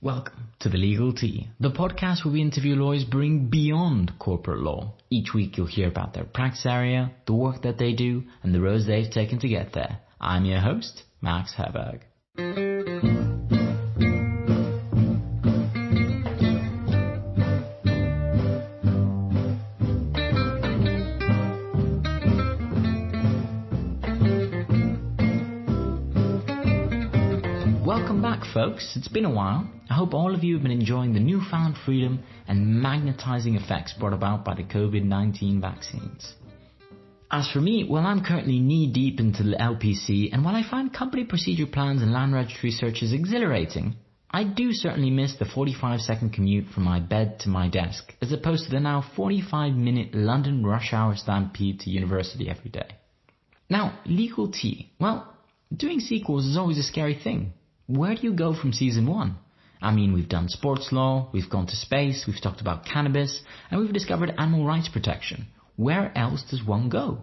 Welcome to The Legal Tea, the podcast where we interview lawyers bring beyond corporate law. Each week you'll hear about their practice area, the work that they do, and the roads they've taken to get there. I'm your host, Max Herberg. Welcome back, folks. It's been a while. I hope all of you have been enjoying the newfound freedom and magnetizing effects brought about by the COVID-19 vaccines. As for me, well, I'm currently knee-deep into the LPC, and while I find company procedure plans and land registry searches exhilarating, I do certainly miss the 45-second commute from my bed to my desk, as opposed to the now 45-minute London rush hour stampede to university every day. Now, Legal Tea. Well, doing sequels is always a scary thing. Where do you go from season 1? I mean, we've done sports law, we've gone to space, we've talked about cannabis, and we've discovered animal rights protection. Where else does one go?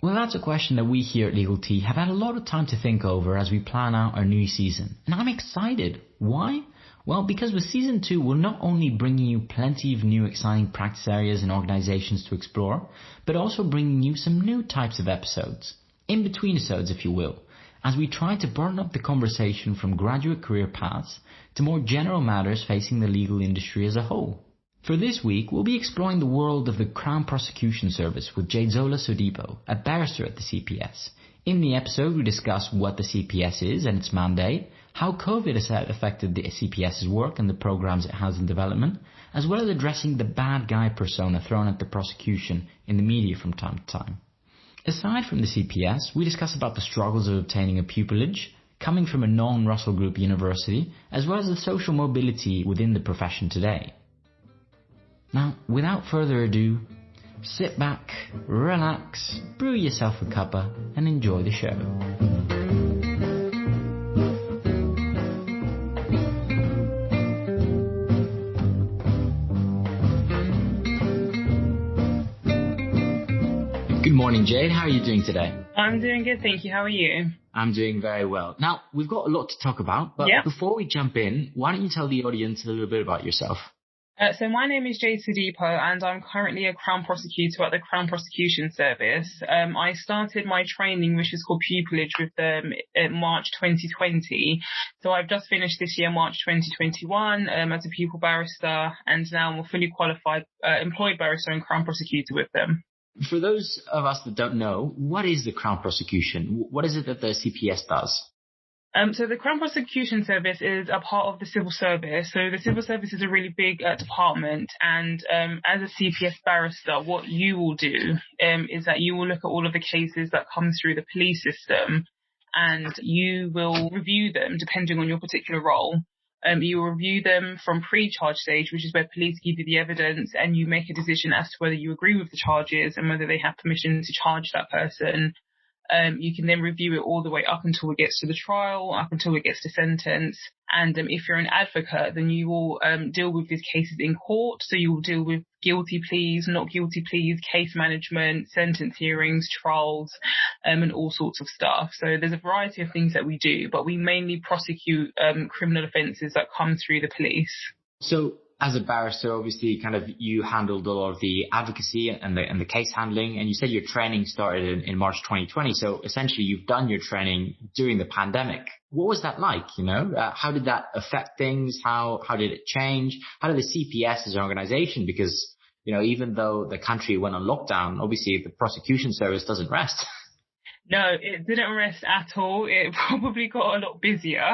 Well, that's a question that we here at Legal Tea have had a lot of time to think over as we plan out our new season. And I'm excited. Why? Well, because with season 2, we're not only bringing you plenty of new exciting practice areas and organizations to explore, but also bringing you some new types of episodes. In-between episodes, if you will, as we try to broaden up the conversation from graduate career paths to more general matters facing the legal industry as a whole. For this week, we'll be exploring the world of the Crown Prosecution Service with Jadzola Sodipo, a barrister at the CPS. In the episode, we discuss what the CPS is and its mandate, how COVID has affected the CPS's work and the programs it has in development, as well as addressing the bad guy persona thrown at the prosecution in the media from time to time. Aside from the CPS, we discuss about the struggles of obtaining a pupillage, coming from a non-Russell Group university, as well as the social mobility within the profession today. Now, without further ado, sit back, relax, brew yourself a cuppa, and enjoy the show. Good morning, Jade. How are you doing today? I'm doing good, thank you. How are you? I'm doing very well. Now, we've got a lot to talk about, but before we jump in, why don't you tell the audience a little bit about yourself? So my name is Jade Sodipo, and I'm currently a Crown Prosecutor at the Crown Prosecution Service. I started my training, which is called pupillage, with them in March 2020. So I've just finished this year, March 2021, as a pupil barrister, and now I'm a fully qualified employed barrister and Crown Prosecutor with them. For those of us that don't know, what is the Crown Prosecution? What is it that the CPS does? So the Crown Prosecution Service is a part of the Civil Service. So the Civil Service is a really big department. And as a CPS barrister, what you will do is that you will look at all of the cases that come through the police system, and you will review them depending on your particular role. You will review them from pre-charge stage, which is where police give you the evidence and you make a decision as to whether you agree with the charges and whether they have permission to charge that person. You can then review it all the way up until it gets to the trial, up until it gets to sentence. And if you're an advocate, then you will deal with these cases in court. So you will deal with guilty pleas, not guilty pleas, case management, sentence hearings, trials, and all sorts of stuff. So there's a variety of things that we do, but we mainly prosecute criminal offences that come through the police. So as a barrister, obviously, kind of you handled a lot of the advocacy and the case handling, and you said your training started in March 2020. So essentially, you've done your training during the pandemic. What was that like? How did that affect things? How did it change? How did the CPS as an organization? Because even though the country went on lockdown, obviously the prosecution service doesn't rest. No, it didn't rest at all. It probably got a lot busier.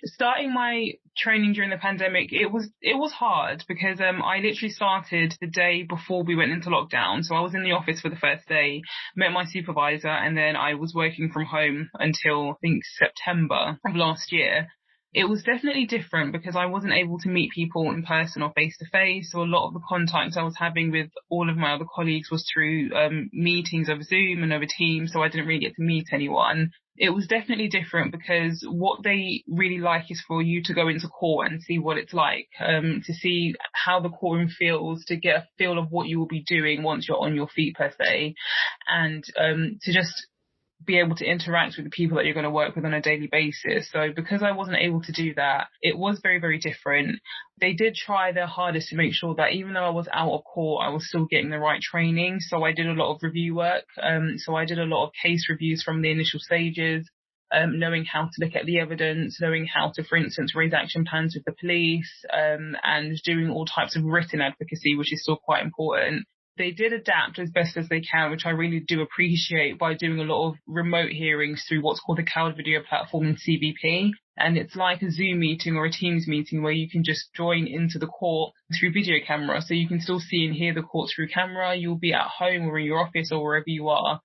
Starting my training during the pandemic, it was hard because I literally started the day before we went into lockdown. So I was in the office for the first day, met my supervisor, and then I was working from home until I think September of last year. It was definitely different because I wasn't able to meet people in person or face to face. So a lot of the contacts I was having with all of my other colleagues was through meetings over Zoom and over Teams. So I didn't really get to meet anyone. It was definitely different because what they really like is for you to go into court and see what it's like, to see how the courtroom feels, to get a feel of what you will be doing once you're on your feet per se, and to just be able to interact with the people that you're going to work with on a daily basis. So because I wasn't able to do that, it was very, very different. They did try their hardest to make sure that even though I was out of court, I was still getting the right training. So I did a lot of review work. So I did a lot of case reviews from the initial stages, knowing how to look at the evidence, knowing how to, for instance, raise action plans with the police, and doing all types of written advocacy, which is still quite important. They did adapt as best as they can, which I really do appreciate, by doing a lot of remote hearings through what's called the cloud video platform in CBP. And it's like a Zoom meeting or a Teams meeting where you can just join into the court through video camera. So you can still see and hear the court through camera. You'll be at home or in your office or wherever you are.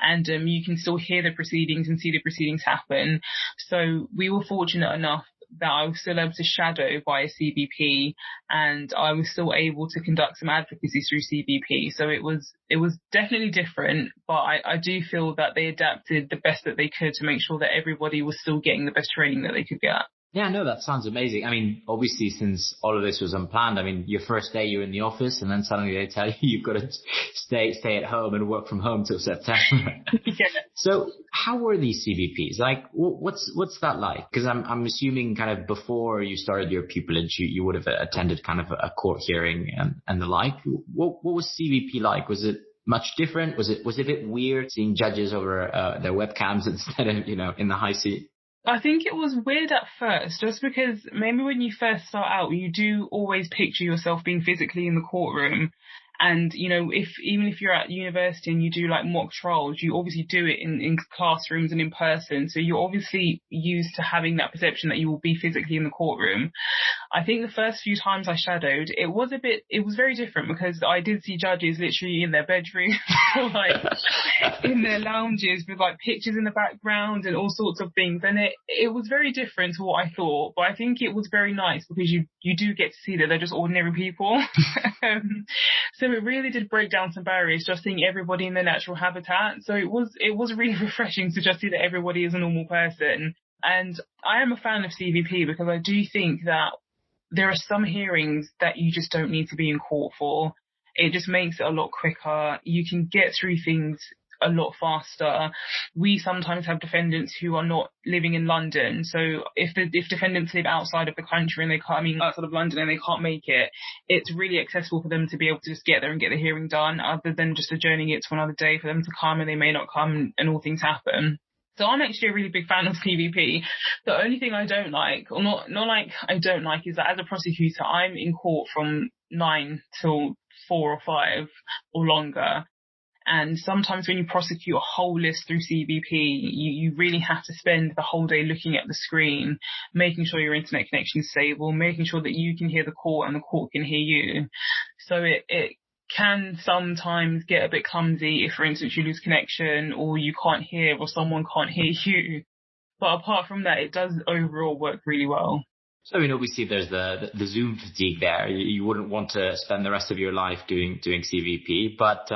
And you can still hear the proceedings and see the proceedings happen. So we were fortunate enough that I was still able to shadow via CBP, and I was still able to conduct some advocacy through CBP. So it was definitely different, but I do feel that they adapted the best that they could to make sure that everybody was still getting the best training that they could get. Yeah, no, that sounds amazing. I mean, obviously, since all of this was unplanned, I mean, your first day you're in the office and then suddenly they tell you you've got to stay at home and work from home till September. Yeah. So how were these CBPs? Like, what's that like? Because I'm assuming kind of before you started your pupillage, you would have attended kind of a court hearing and the like. What was CBP like? Was it much different? Was it a bit weird seeing judges over their webcams instead of, in the high seat? I think it was weird at first, just because maybe when you first start out, you do always picture yourself being physically in the courtroom. And, even if you're at university and you do like mock trials, you obviously do it in classrooms and in person. So you're obviously used to having that perception that you will be physically in the courtroom. I think the first few times I shadowed, it was very different, because I did see judges literally in their bedroom or like in their lounges with like pictures in the background and all sorts of things. And it was very different to what I thought, but I think it was very nice because you do get to see that they're just ordinary people. So it really did break down some barriers, just seeing everybody in their natural habitat. So it was really refreshing to just see that everybody is a normal person. And I am a fan of CBP because I do think that there are some hearings that you just don't need to be in court for. It just makes it a lot quicker. You can get through things a lot faster. We sometimes have defendants who are not living in London. So if defendants live outside of the country and outside of London and they can't make it, it's really accessible for them to be able to just get there and get the hearing done, other than just adjourning it to another day for them to come, and they may not come and all things happen. So I'm actually a really big fan of CBP. The only thing I don't like, or not like I don't like, is that as a prosecutor, I'm in court from 9 till 4 or 5 or longer. And sometimes when you prosecute a whole list through CBP, you really have to spend the whole day looking at the screen, making sure your internet connection is stable, making sure that you can hear the court and the court can hear you. So it can sometimes get a bit clumsy if, for instance, you lose connection or you can't hear or someone can't hear you. But apart from that, it does overall work really well. So, obviously there's the Zoom fatigue there. You wouldn't want to spend the rest of your life doing CBP. But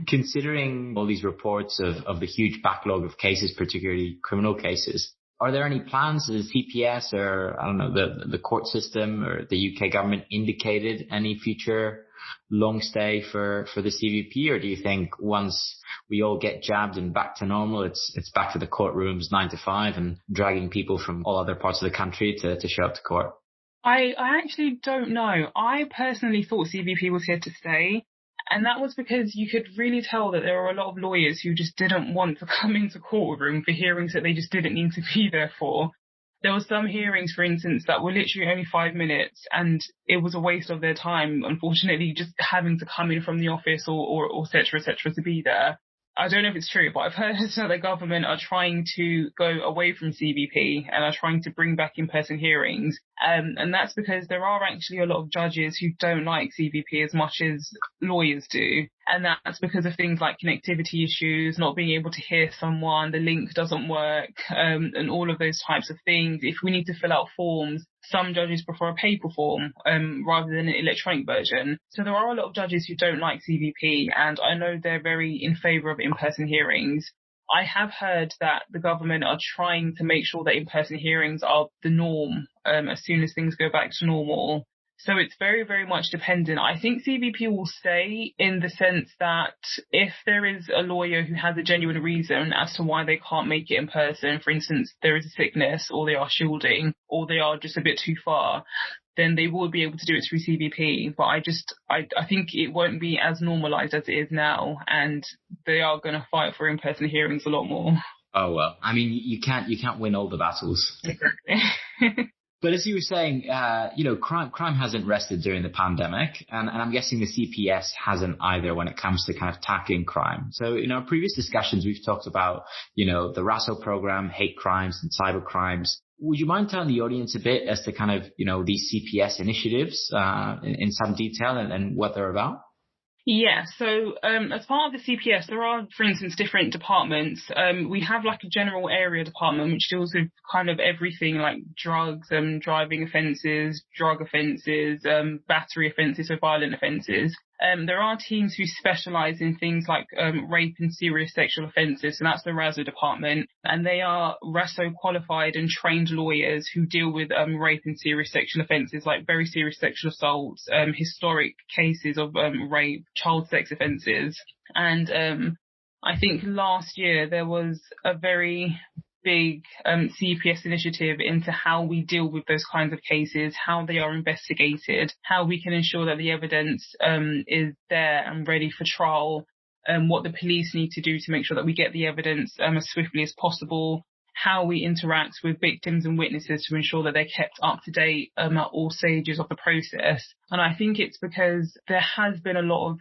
considering all these reports of the huge backlog of cases, particularly criminal cases, are there any plans? Is TPS or, I don't know, the court system or the UK government indicated any future long stay for the CBP? Or do you think once we all get jabbed and back to normal, it's back to the courtrooms 9 to 5 and dragging people from all other parts of the country to show up to court? I actually don't know. I personally thought CBP was here to stay. And that was because you could really tell that there were a lot of lawyers who just didn't want to come into courtroom for hearings that they just didn't need to be there for. There were some hearings, for instance, that were literally only 5 minutes, and it was a waste of their time, unfortunately, just having to come in from the office or et cetera, to be there. I don't know if it's true, but I've heard that the government are trying to go away from CBP and are trying to bring back in-person hearings. And that's because there are actually a lot of judges who don't like CBP as much as lawyers do. And that's because of things like connectivity issues, not being able to hear someone, the link doesn't work, and all of those types of things. If we need to fill out forms, some judges prefer a paper form rather than an electronic version. So there are a lot of judges who don't like CBP, and I know they're very in favour of in-person hearings. I have heard that the government are trying to make sure that in-person hearings are the norm as soon as things go back to normal. So it's very, very much dependent. I think CBP will stay in the sense that if there is a lawyer who has a genuine reason as to why they can't make it in person, for instance, there is a sickness or they are shielding or they are just a bit too far, then they will be able to do it through CBP. But I think it won't be as normalized as it is now, and they are going to fight for in-person hearings a lot more. Oh, well, I mean, you can't win all the battles. Exactly. But as you were saying, crime hasn't rested during the pandemic, and I'm guessing the CPS hasn't either when it comes to kind of tackling crime. So in our previous discussions, we've talked about, the RASO program, hate crimes and cyber crimes. Would you mind telling the audience a bit as to kind of, these CPS initiatives in some detail and what they're about? Yeah, so as part of the CPS, there are, for instance, different departments. We have like a general area department which deals with kind of everything like drugs, driving offences, drug offences, battery offences, so violent offences. There are teams who specialise in things like rape and serious sexual offences, so that's the RASO department, and they are RASO qualified and trained lawyers who deal with rape and serious sexual offences like very serious sexual assaults, historic cases of rape, child sex offences. And I think last year there was a very big CPS initiative into how we deal with those kinds of cases, how they are investigated, how we can ensure that the evidence is there and ready for trial, what the police need to do to make sure that we get the evidence as swiftly as possible, how we interact with victims and witnesses to ensure that they're kept up to date at all stages of the process. And I think it's because there has been a lot of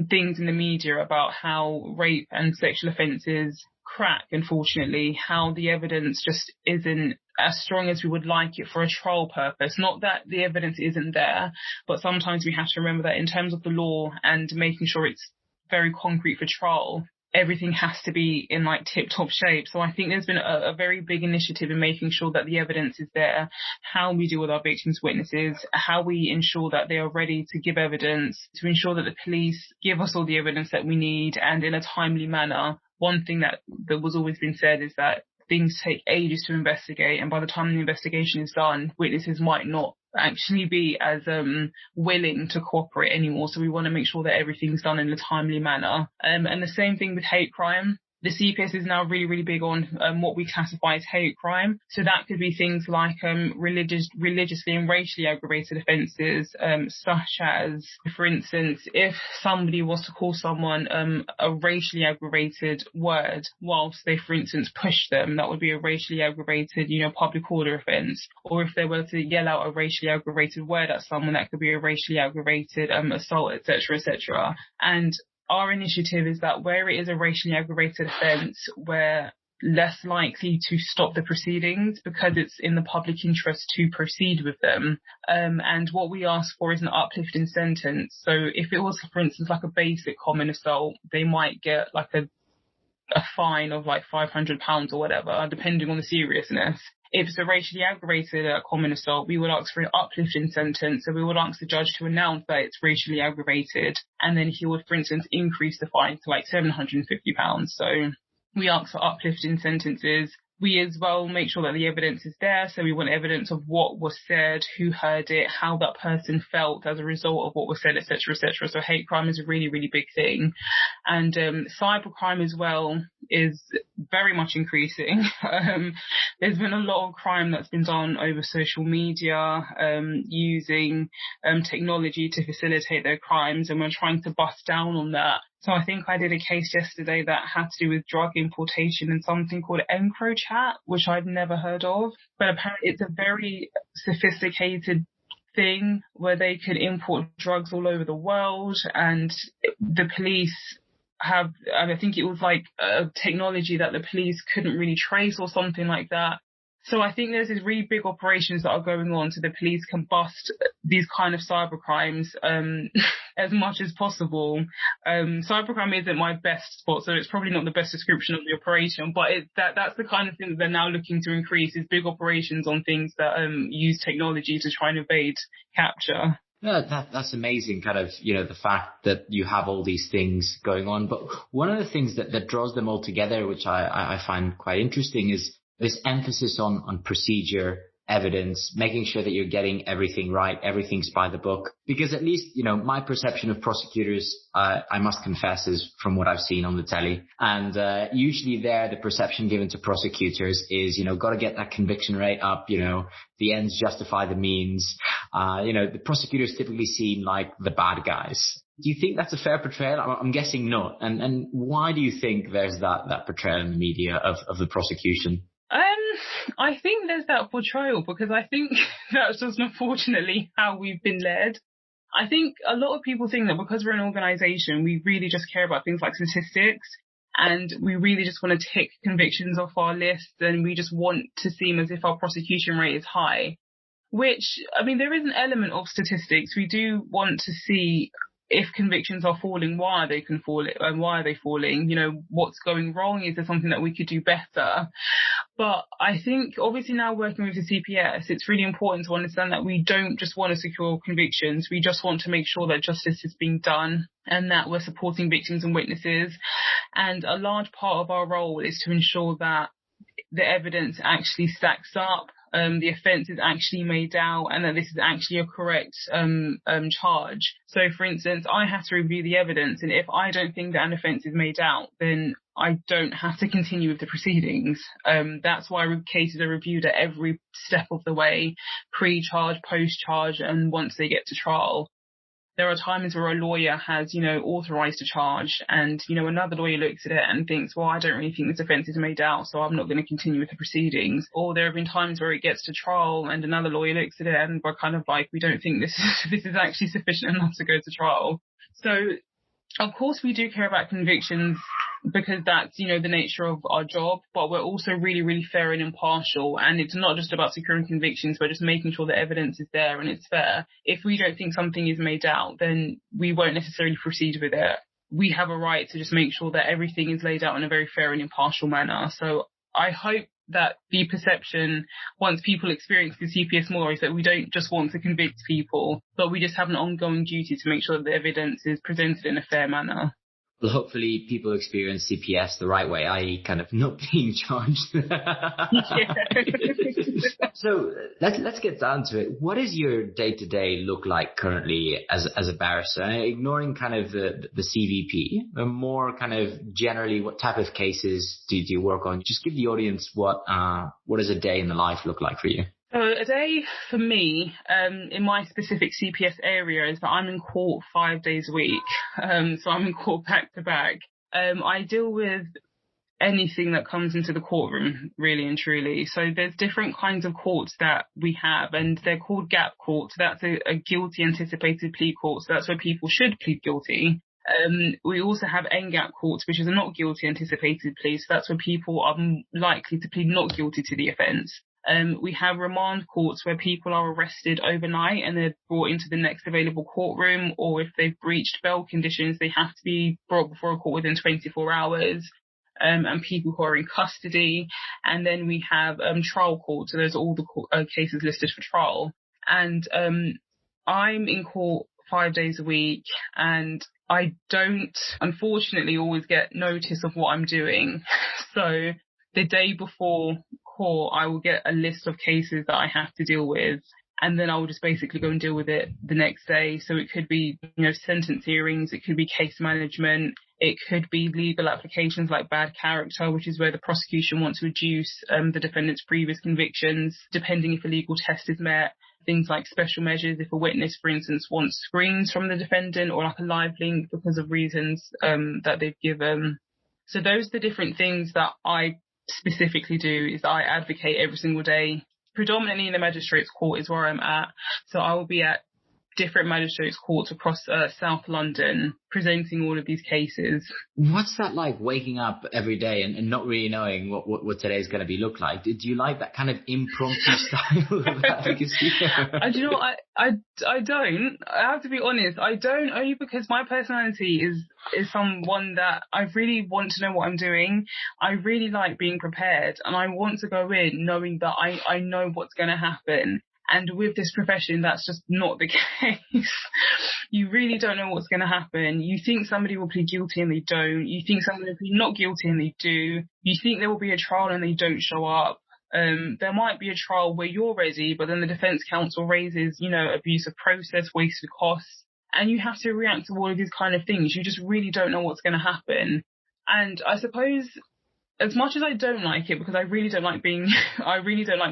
things in the media about how rape and sexual offences crack, unfortunately, how the evidence just isn't as strong as we would like it for a trial purpose. Not that the evidence isn't there, but sometimes we have to remember that in terms of the law and making sure it's very concrete for trial, everything has to be in like tip-top shape. So I think there's been a very big initiative in making sure that the evidence is there, how we deal with our victims' witnesses, how we ensure that they are ready to give evidence, to ensure that the police give us all the evidence that we need and in a timely manner. One thing that was always been said is that things take ages to investigate, and by the time the investigation is done, witnesses might not actually be as willing to cooperate anymore. So we want to make sure that everything's done in a timely manner. And the same thing with hate crime. The CPS is now really, really big on what we classify as hate crime. So that could be things like religiously and racially aggravated offences, such as, for instance, if somebody was to call someone a racially aggravated word whilst they, for instance, push them, that would be a racially aggravated, public order offence. Or if they were to yell out a racially aggravated word at someone, that could be a racially aggravated assault, etc., etc. And our initiative is that where it is a racially aggravated offence, we're less likely to stop the proceedings because it's in the public interest to proceed with them. And what we ask for is an uplifting sentence. So if it was, for instance, like a basic common assault, they might get like a fine of like £500 or whatever, depending on the seriousness. If it's a racially aggravated common assault, we would ask for an uplifting sentence. So we would ask the judge to announce that it's racially aggravated, and then he would, for instance, increase the fine to like £750. So we ask for uplifting sentences. We as well make sure that the evidence is there. So we want evidence of what was said, who heard it, how that person felt as a result of what was said, etc., etc. So hate crime is a really, really big thing. And cybercrime as well is very much increasing. There's been a lot of crime that's been done over social media, using technology to facilitate their crimes, and we're trying to bust down on that. So I think I did a case yesterday that had to do with drug importation and something called EncroChat, which I've never heard of. But apparently it's a very sophisticated thing where they could import drugs all over the world, and the police have, I think it was like a technology that the police couldn't really trace or something like that. So I think there's these really big operations that are going on so the police can bust these kind of cybercrimes as much as possible. Cybercrime isn't my best spot, so it's probably not the best description of the operation, but that's the kind of thing that they're now looking to increase, is big operations on things that use technology to try and evade capture. Yeah, that's amazing, kind of, the fact that you have all these things going on. But one of the things that draws them all together, which I find quite interesting, is this emphasis on procedure evidence, making sure that you're getting everything right, everything's by the book. Because at least, my perception of prosecutors, I must confess, is from what I've seen on the telly. And usually the perception given to prosecutors is, got to get that conviction rate up, the ends justify the means. The prosecutors typically seem like the bad guys. Do you think that's a fair portrayal? I'm guessing not. And why do you think there's that portrayal in the media of the prosecution? I think there's that portrayal because I think that's just unfortunately how we've been led. I think a lot of people think that because we're an organisation, we really just care about things like statistics and we really just want to tick convictions off our list and we just want to seem as if our prosecution rate is high, which, there is an element of statistics. We do want to see if convictions are falling, why are they falling? What's going wrong? Is there something that we could do better? But I think obviously now working with the CPS, it's really important to understand that we don't just want to secure convictions. We just want to make sure that justice is being done and that we're supporting victims and witnesses. And a large part of our role is to ensure that the evidence actually stacks up, the offence is actually made out, and that this is actually a correct charge. So, for instance, I have to review the evidence, and if I don't think that an offence is made out, then I don't have to continue with the proceedings. That's why cases are reviewed at every step of the way, pre-charge, post-charge, and once they get to trial. There are times where a lawyer has, authorised a charge and, another lawyer looks at it and thinks, well, I don't really think this offence is made out, so I'm not going to continue with the proceedings. Or there have been times where it gets to trial and another lawyer looks at it and we're kind of like, we don't think this is actually sufficient enough to go to trial. So, of course, we do care about convictions because that's, the nature of our job, but we're also really, really fair and impartial. And it's not just about securing convictions, we're just making sure the evidence is there and it's fair. If we don't think something is made out, then we won't necessarily proceed with it. We have a right to just make sure that everything is laid out in a very fair and impartial manner. So I hope that the perception, once people experience the CPS more, is that we don't just want to convict people, but we just have an ongoing duty to make sure that the evidence is presented in a fair manner. Well, hopefully people experience CPS the right way, i.e. kind of not being charged. So let's get down to it. What does your day-to-day look like currently as a barrister? Ignoring kind of the CVP, but more kind of generally, what type of cases do you work on? Just give the audience what does a day in the life look like for you? So a day for me, in my specific CPS area, is that I'm in court 5 days a week. So I'm in court back to back. I deal with anything that comes into the courtroom, really and truly. So there's different kinds of courts that we have, and they're called GAP courts. That's a guilty anticipated plea court. So that's where people should plead guilty. We also have NGAP courts, which is a not guilty anticipated plea. So that's where people are likely to plead not guilty to the offence. We have remand courts where people are arrested overnight and they're brought into the next available courtroom, or if they've breached bail conditions, they have to be brought before a court within 24 hours. And people who are in custody. And then we have trial courts. So there's all the cases listed for trial. And I'm in court 5 days a week, and I don't, unfortunately, always get notice of what I'm doing. So the day before court, I will get a list of cases that I have to deal with, and then I will just basically go and deal with it the next day. So it could be, sentence hearings, it could be case management, it could be legal applications like bad character, which is where the prosecution wants to reduce the defendant's previous convictions, depending if a legal test is met. Things like special measures, if a witness, for instance, wants screens from the defendant or like a live link because of reasons that they've given. So those are the different things that I specifically do, is I advocate every single day. Predominantly in the magistrates court is where I'm at. So I will be at different magistrates courts across South London presenting all of these cases. What's that like, waking up every day and not really knowing what today's going to be look like? Do you like that kind of impromptu style of advocacy? Do you know what? I don't. I have to be honest. I don't, only because my personality is someone that I really want to know what I'm doing. I really like being prepared, and I want to go in knowing that I know what's going to happen. And with this profession, that's just not the case. You really don't know what's going to happen. You think somebody will plead guilty and they don't. You think somebody will plead not guilty and they do. You think there will be a trial and they don't show up. There might be a trial where you're ready, but then the defence counsel raises, abuse of process, wasted costs, and you have to react to all of these kind of things. You just really don't know what's going to happen. And I suppose, as much as I don't like it, because I really don't like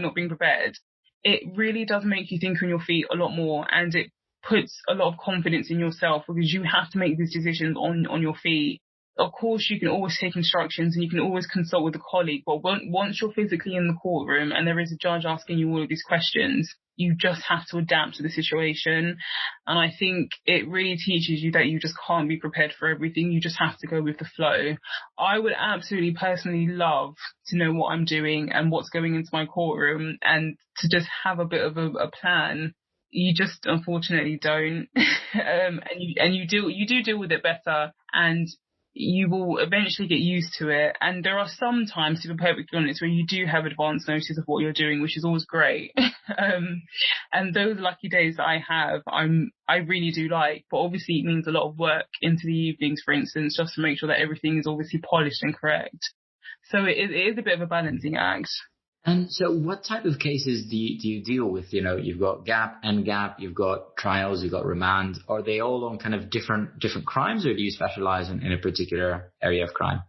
not being prepared, it really does make you think on your feet a lot more, and it puts a lot of confidence in yourself, because you have to make these decisions on your feet. Of course, you can always take instructions and you can always consult with a colleague, but once you're physically in the courtroom and there is a judge asking you all of these questions, you just have to adapt to the situation. And I think it really teaches you that you just can't be prepared for everything. You just have to go with the flow. I would absolutely personally love to know what I'm doing and what's going into my courtroom, and to just have a bit of a plan. You just unfortunately don't. And you do deal with it better, and you will eventually get used to it. And there are some times, to be perfectly honest, where you do have advance notice of what you're doing, which is always great. And those lucky days that I have, I really do like. But obviously it means a lot of work into the evenings, for instance, just to make sure that everything is obviously polished and correct. So it is a bit of a balancing act. And so what type of cases do you deal with? You've got gap, NGAP, you've got trials, you've got remand. Are they all on kind of different crimes, or do you specialize in a particular area of crime?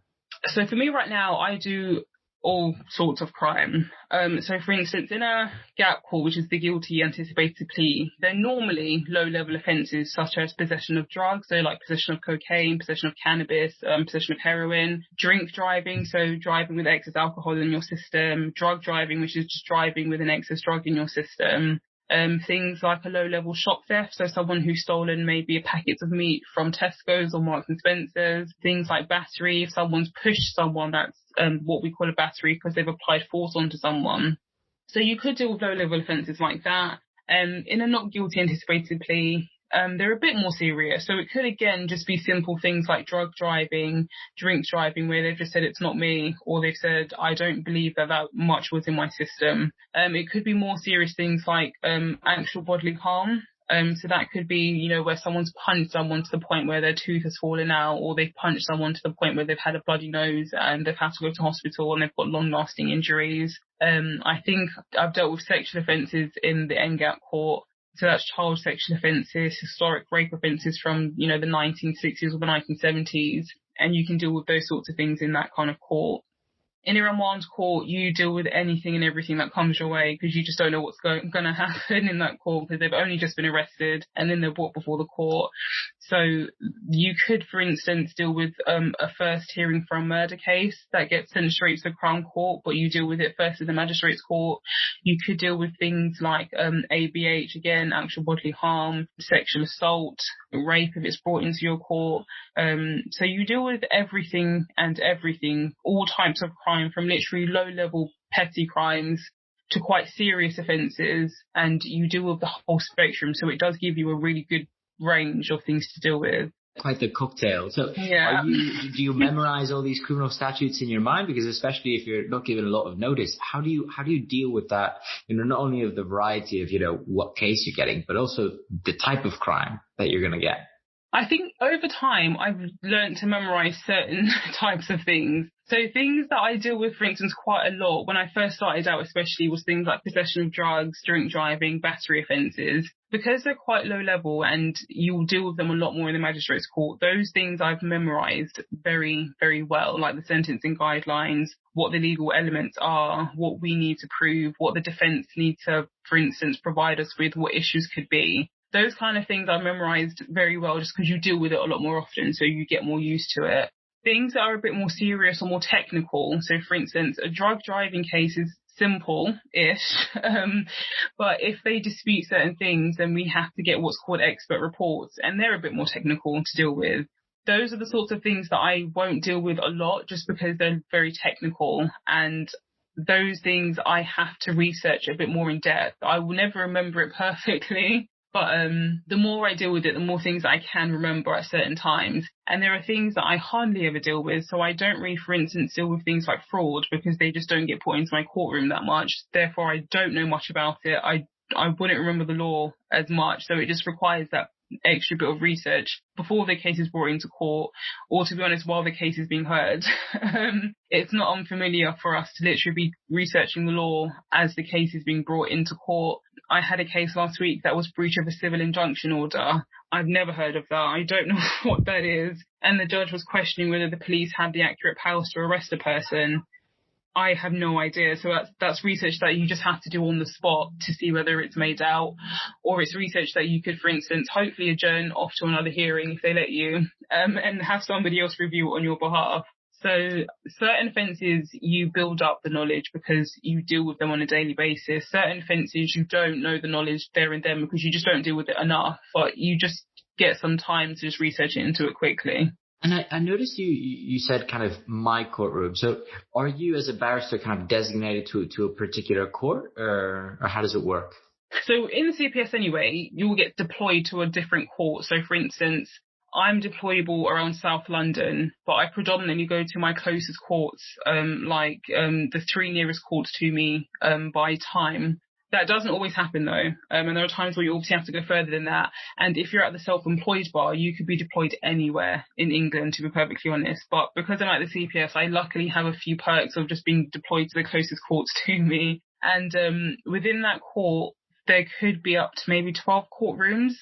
So for me right now, I do all sorts of crime. So for instance, in a gap court, which is the guilty anticipated plea, they're normally low-level offences such as possession of drugs, so like possession of cocaine, possession of cannabis, possession of heroin, drink driving, so driving with excess alcohol in your system, drug driving, which is just driving with an excess drug in your system. Things like a low-level shop theft, so someone who's stolen maybe a packet of meat from Tesco's or Marks and Spencer's. Things like battery, if someone's pushed someone, that's what we call a battery, because they've applied force onto someone. So you could deal with low-level offences like that. In a not guilty anticipated plea, they're a bit more serious. So it could, again, just be simple things like drug driving, drink driving, where they've just said it's not me, or they've said, I don't believe that much was in my system. It could be more serious things like actual bodily harm. So that could be, where someone's punched someone to the point where their tooth has fallen out, or they've punched someone to the point where they've had a bloody nose and they've had to go to hospital and they've got long-lasting injuries. I think I've dealt with sexual offences in the NGAP court. So that's child sexual offences, historic rape offences from, the 1960s or the 1970s. And you can deal with those sorts of things in that kind of court. In a remand court, you deal with anything and everything that comes your way, because you just don't know what's going to happen in that court, because they've only just been arrested and then they're brought before the court. So you could, for instance, deal with a first hearing for a murder case that gets sent straight to the Crown Court, but you deal with it first in the Magistrates Court. You could deal with things like ABH, again, actual bodily harm, sexual assault, rape if it's brought into your court. So you deal with everything and everything, all types of crime, from literally low-level petty crimes to quite serious offences, and you deal with the whole spectrum. So it does give you a really good range of things to deal with. Quite the cocktail. So yeah. Do you memorize all these criminal statutes in your mind? Because especially if you're not given a lot of notice, how do you deal with that? Not only of the variety of, what case you're getting, but also the type of crime that you're going to get. I think over time, I've learned to memorize certain types of things. So things that I deal with, for instance, quite a lot when I first started out, especially, was things like possession of drugs, drink driving, battery offences. Because they're quite low level and you'll deal with them a lot more in the magistrates court, those things I've memorised very, very well, like the sentencing guidelines, what the legal elements are, what we need to prove, what the defence need to, for instance, provide us with, what issues could be. Those kind of things I've memorised very well, just because you deal with it a lot more often, so you get more used to it. Things that are a bit more serious or more technical, so for instance, a drug driving case is simple-ish, but if they dispute certain things, then we have to get what's called expert reports, and they're a bit more technical to deal with. Those are the sorts of things that I won't deal with a lot, just because they're very technical, and those things I have to research a bit more in depth. I will never remember it perfectly, but the more I deal with it, the more things I can remember at certain times. And there are things that I hardly ever deal with. So I don't really, for instance, deal with things like fraud, because they just don't get put into my courtroom that much. Therefore, I don't know much about it. I wouldn't remember the law as much. So it just requires that extra bit of research before the case is brought into court, or to be honest, while the case is being heard. It's not unfamiliar for us to literally be researching the law as the case is being brought into court. I had a case last week that was breach of a civil injunction order. I've never heard of that. I don't know what that is. And the judge was questioning whether the police had the accurate powers to arrest a person. I have no idea. So that's research that you just have to do on the spot to see whether it's made out, or it's research that you could, for instance, hopefully adjourn off to another hearing if they let you, and have somebody else review it on your behalf. So certain offences you build up the knowledge because you deal with them on a daily basis. Certain offences you don't know the knowledge there and then because you just don't deal with it enough, but you just get some time to just research it into it quickly. And I noticed you said kind of my courtroom. So are you as a barrister kind of designated to a particular court, or how does it work? So in the CPS anyway, you will get deployed to a different court. So for instance, I'm deployable around South London, but I predominantly go to my closest courts, the 3 nearest courts to me by time. That doesn't always happen though, and there are times where you obviously have to go further than that. And if you're at the self-employed bar, you could be deployed anywhere in England, to be perfectly honest. But because I'm at the CPS, I luckily have a few perks of just being deployed to the closest courts to me. And within that court, there could be up to maybe 12 courtrooms,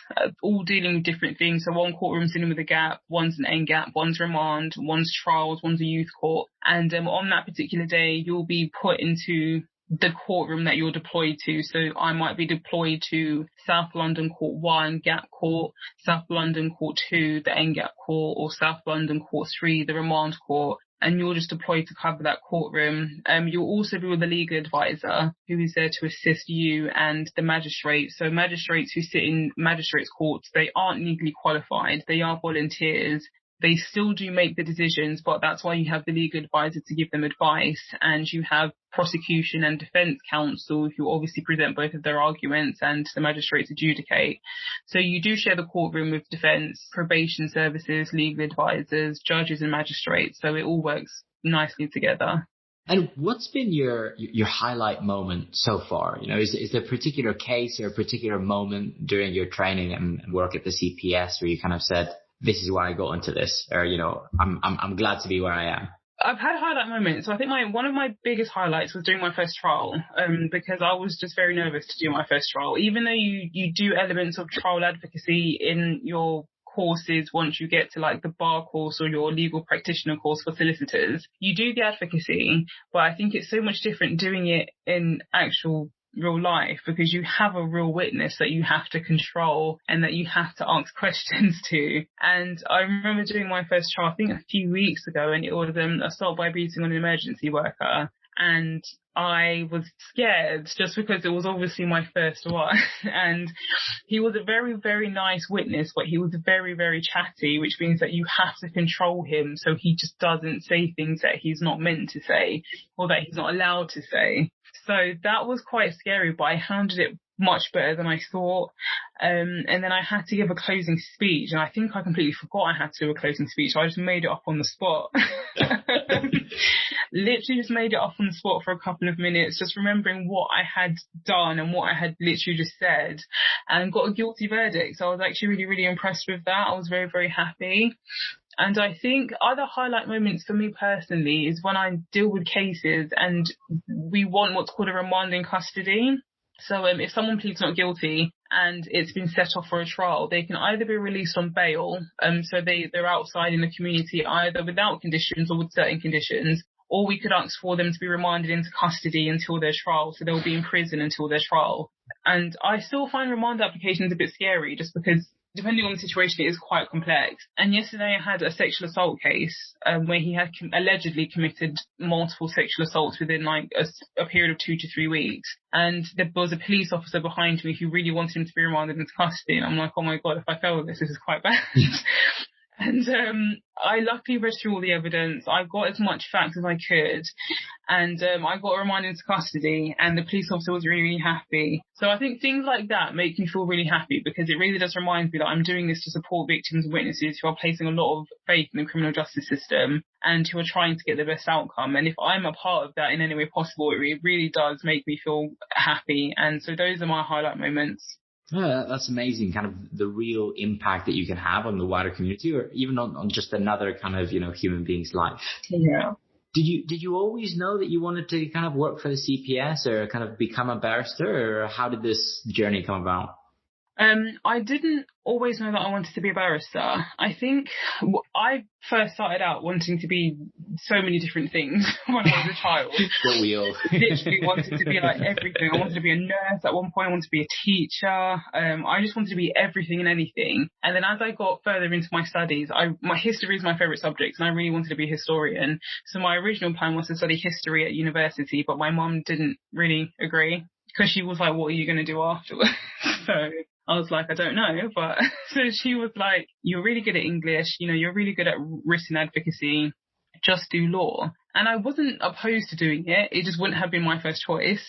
all dealing with different things. So one courtroom's dealing with a gap, one's an NGAP, one's remand, one's trials, one's a youth court. And on that particular day, you'll be put into the courtroom that you're deployed to. So I might be deployed to South London Court 1, GAP Court, South London Court 2, the NGAP Court, or South London Court 3, the remand court. And you're just deployed to cover that courtroom. You'll also be with a legal advisor who is there to assist you and the magistrate. So magistrates who sit in magistrates' courts, they aren't legally qualified. They are volunteers. They still do make the decisions, but that's why you have the legal advisor to give them advice, and you have prosecution and defence counsel who obviously present both of their arguments and the magistrates adjudicate. So you do share the courtroom with defence, probation services, legal advisors, judges and magistrates, so it all works nicely together. And what's been your highlight moment so far? You know, is there a particular case or a particular moment during your training and work at the CPS where you kind of said, this is why I got into this, or, you know, I'm glad to be where I am? I've had highlight moments. So I think one of my biggest highlights was doing my first trial, because I was just very nervous to do my first trial. Even though you do elements of trial advocacy in your courses once you get to like the bar course or your legal practitioner course for solicitors, you do the advocacy, but I think it's so much different doing it in actual real life, because you have a real witness that you have to control and that you have to ask questions to. And I remember doing my first trial, I think a few weeks ago, and it was assault by beating on an emergency worker. And I was scared just because it was obviously my first one. And he was a very, very nice witness, but he was very, very chatty, which means that you have to control him so he just doesn't say things that he's not meant to say or that he's not allowed to say. So that was quite scary, but I handled it much better than I thought. And then I had to give a closing speech, and I think I completely forgot I had to do a closing speech. So I just made it up on the spot. Literally just made it up on the spot for a couple of minutes, just remembering what I had done and what I had literally just said, and got a guilty verdict. So I was actually really, really impressed with that. I was very, very happy. And I think other highlight moments for me personally is when I deal with cases and we want what's called a remand in custody. So if someone pleads not guilty and it's been set off for a trial, they can either be released on bail, so they're outside in the community either without conditions or with certain conditions, or we could ask for them to be remanded into custody until their trial, so they'll be in prison until their trial. And I still find remand applications a bit scary just because depending on the situation, it is quite complex. And yesterday I had a sexual assault case where he had allegedly committed multiple sexual assaults within like a period of 2 to 3 weeks. And there was a police officer behind me who really wanted him to be remanded into custody. And I'm like, oh my God, if I fail this is quite bad. And I luckily read through all the evidence. I got as much facts as I could. And I got remanded into custody, and the police officer was really, really happy. So I think things like that make me feel really happy, because it really does remind me that I'm doing this to support victims and witnesses who are placing a lot of faith in the criminal justice system and who are trying to get the best outcome. And if I'm a part of that in any way possible, it really does make me feel happy. And so those are my highlight moments. Yeah, that's amazing. Kind of the real impact that you can have on the wider community, or even on just another kind of, human being's life. Yeah. Did you always know that you wanted to kind of work for the CPS or kind of become a barrister, or how did this journey come about? I didn't always know that I wanted to be a barrister. I think I first started out wanting to be so many different things when I was a child. Don't we all? Literally wanted to be like everything. I wanted to be a nurse at one point. I wanted to be a teacher. I just wanted to be everything and anything. And then as I got further into my studies, my history is my favourite subject, and I really wanted to be a historian. So my original plan was to study history at university, but my mum didn't really agree, because she was like, what are you going to do afterwards? So I was like, I don't know. But so she was like, you're really good at English, you're really good at written advocacy, just do law. And I wasn't opposed to doing it. It just wouldn't have been my first choice.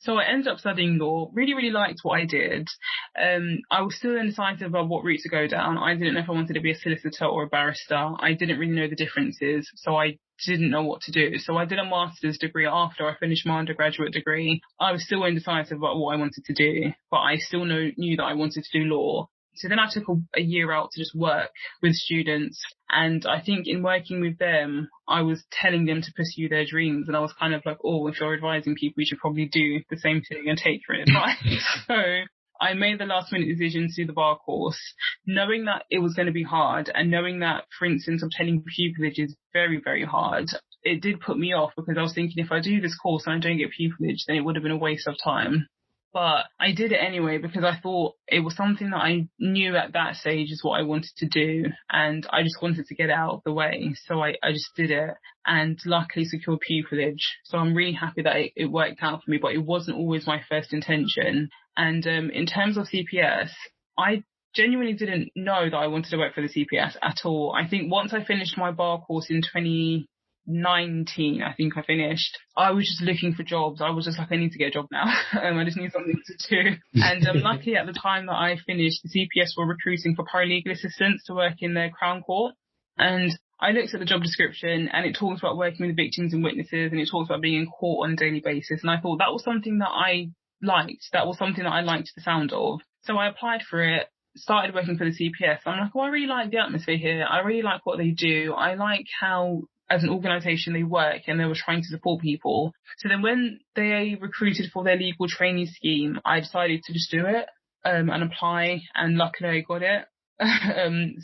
So I ended up studying law, really, really liked what I did. I was still undecided about what route to go down. I didn't know if I wanted to be a solicitor or a barrister. I didn't really know the differences, so I didn't know what to do. So I did a master's degree after I finished my undergraduate degree. I was still indecisive about what I wanted to do, but I still knew that I wanted to do law. So then I took a year out to just work with students. And I think in working with them, I was telling them to pursue their dreams. And I was kind of like, oh, if you're advising people, you should probably do the same thing and take for advice. So I made the last minute decision to do the bar course, knowing that it was going to be hard, and knowing that, for instance, obtaining pupillage is very, very hard. It did put me off, because I was thinking, if I do this course and I don't get pupillage, then it would have been a waste of time. But I did it anyway, because I thought it was something that I knew at that stage is what I wanted to do. And I just wanted to get it out of the way. So I just did it, and luckily secured pupillage. So I'm really happy that it worked out for me, but it wasn't always my first intention. And in terms of CPS, I genuinely didn't know that I wanted to work for the CPS at all. I think once I finished my bar course in 2019, I think I finished, I was just looking for jobs. I was just like, I need to get a job now. I just need something to do. And luckily at the time that I finished, the CPS were recruiting for paralegal assistants to work in their Crown Court. And I looked at the job description, and it talks about working with victims and witnesses, and it talks about being in court on a daily basis. And I thought that was something that I liked. That was something that I liked the sound of. So I applied for it, started working for the CPS. I'm like, I really like the atmosphere here. I really like what they do. I like how, as an organisation, they work, and they were trying to support people. So then when they recruited for their legal trainee scheme, I decided to just do it and apply, and luckily I got it.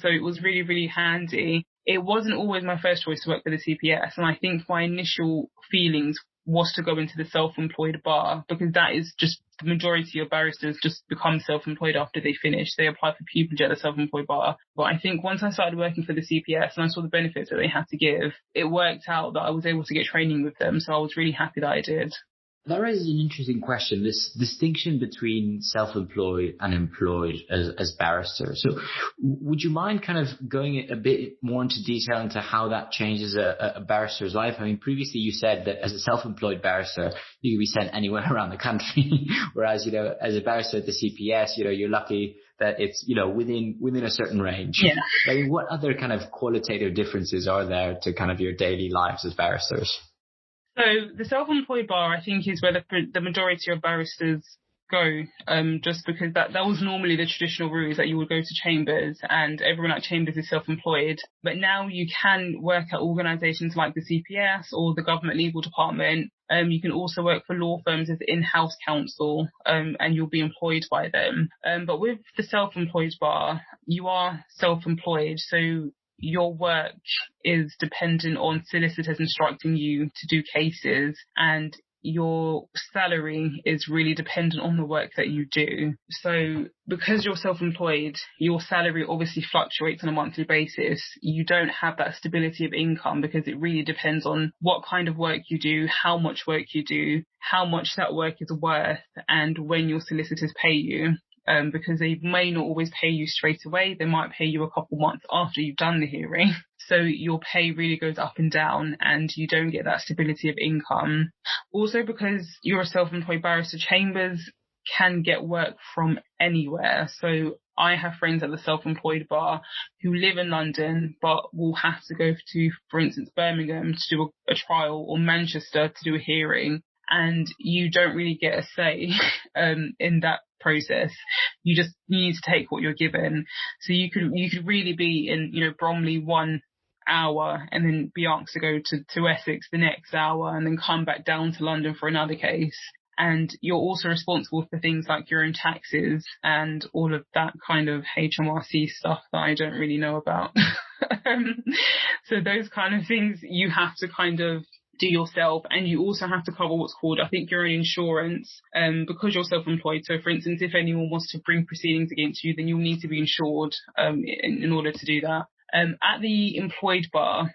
So it was really, really handy. It wasn't always my first choice to work for the CPS, and I think my initial feelings was to go into the self-employed bar, because that is just the majority of barristers just become self-employed after they finish. They apply for pupillage at the self-employed bar. But I think once I started working for the CPS and I saw the benefits that they had to give, it worked out that I was able to get training with them. So I was really happy that I did. That raises an interesting question, this distinction between self-employed and employed as barristers. So would you mind kind of going a bit more into detail into how that changes a barrister's life? I mean, previously you said that as a self-employed barrister, you can be sent anywhere around the country, whereas, as a barrister at the CPS, you're lucky that it's, within a certain range. Yeah. I mean, what other kind of qualitative differences are there to kind of your daily lives as barristers? So the self-employed bar, I think, is where the majority of barristers go, just because that was normally the traditional route, is that you would go to chambers, and everyone at chambers is self-employed. But now you can work at organisations like the CPS or the government legal department. You can also work for law firms as in-house counsel, and you'll be employed by them. But with the self-employed bar, you are self-employed, so your work is dependent on solicitors instructing you to do cases, and your salary is really dependent on the work that you do. So because you're self-employed, your salary obviously fluctuates on a monthly basis. You don't have that stability of income, because it really depends on what kind of work you do, how much work you do, how much that work is worth, and when your solicitors pay you. Because they may not always pay you straight away. They might pay you a couple months after you've done the hearing. So your pay really goes up and down, and you don't get that stability of income. Also, because you're a self-employed barrister, chambers can get work from anywhere. So I have friends at the self-employed bar who live in London, but will have to go to, for instance, Birmingham to do a trial, or Manchester to do a hearing. And you don't really get a say in that process. You need to take what you're given. So you could really be in, Bromley 1 hour and then be asked to go to Essex the next hour and then come back down to London for another case. And you're also responsible for things like your own taxes and all of that kind of HMRC stuff that I don't really know about. So those kind of things you have to kind of do yourself, and you also have to cover what's called, I think, your own insurance, because you're self-employed. So, for instance, if anyone wants to bring proceedings against you, then you'll need to be insured in order to do that. At the employed bar,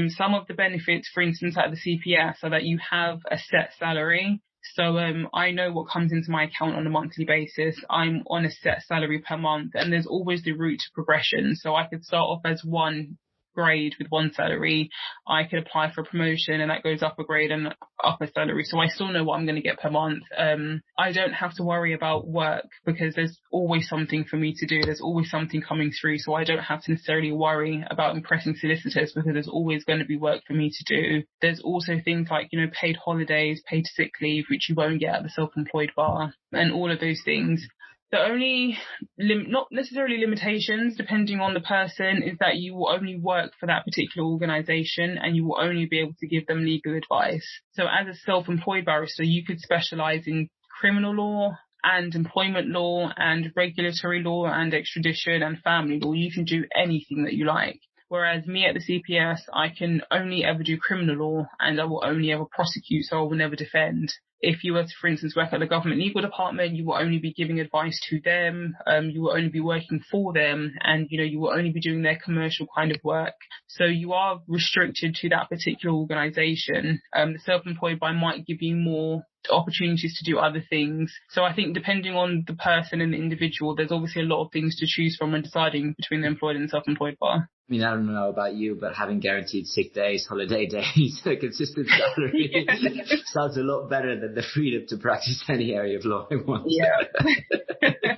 some of the benefits, for instance, at the CPS, are that you have a set salary. So I know what comes into my account on a monthly basis. I'm on a set salary per month, and there's always the route to progression. So I could start off as one grade with one salary. I could apply for a promotion and that goes up a grade and up a salary. So I still know what I'm going to get per month. I don't have to worry about work because there's always something for me to do. There's always something coming through. So I don't have to necessarily worry about impressing solicitors because there's always going to be work for me to do. There's also things like, paid holidays, paid sick leave, which you won't get at the self-employed bar, and all of those things. The only, not necessarily limitations, depending on the person, is that you will only work for that particular organisation and you will only be able to give them legal advice. So as a self-employed barrister, you could specialise in criminal law and employment law and regulatory law and extradition and family law. You can do anything that you like. Whereas me at the CPS, I can only ever do criminal law and I will only ever prosecute, so I will never defend. If you were to, for instance, work at the government legal department, you will only be giving advice to them, you will only be working for them, and, you will only be doing their commercial kind of work. So you are restricted to that particular organisation. The self-employed by might give you more opportunities to do other things. So I think depending on the person and the individual, there's obviously a lot of things to choose from when deciding between the employed and self-employed bar. I mean, I don't know about you, but having guaranteed sick days, holiday days, a consistent salary sounds a lot better than the freedom to practice any area of law at once. Yeah.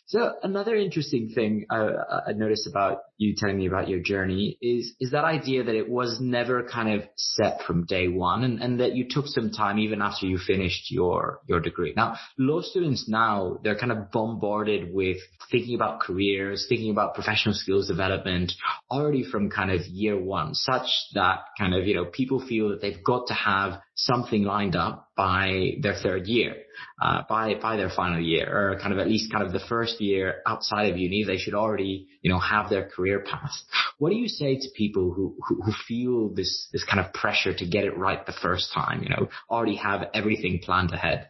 So another interesting thing I noticed about you telling me about your journey is that idea that it was never kind of set from day one, and that you took some time even after you finished your degree. Now, law students now, they're kind of bombarded with thinking about careers, thinking about professional skills development already from kind of year one, such that kind of, people feel that they've got to have something lined up by their third year, by their final year, or kind of at least kind of the first year outside of uni. They should already, have their career path. What do you say to people who feel this kind of pressure to get it right the first time, already have everything planned ahead?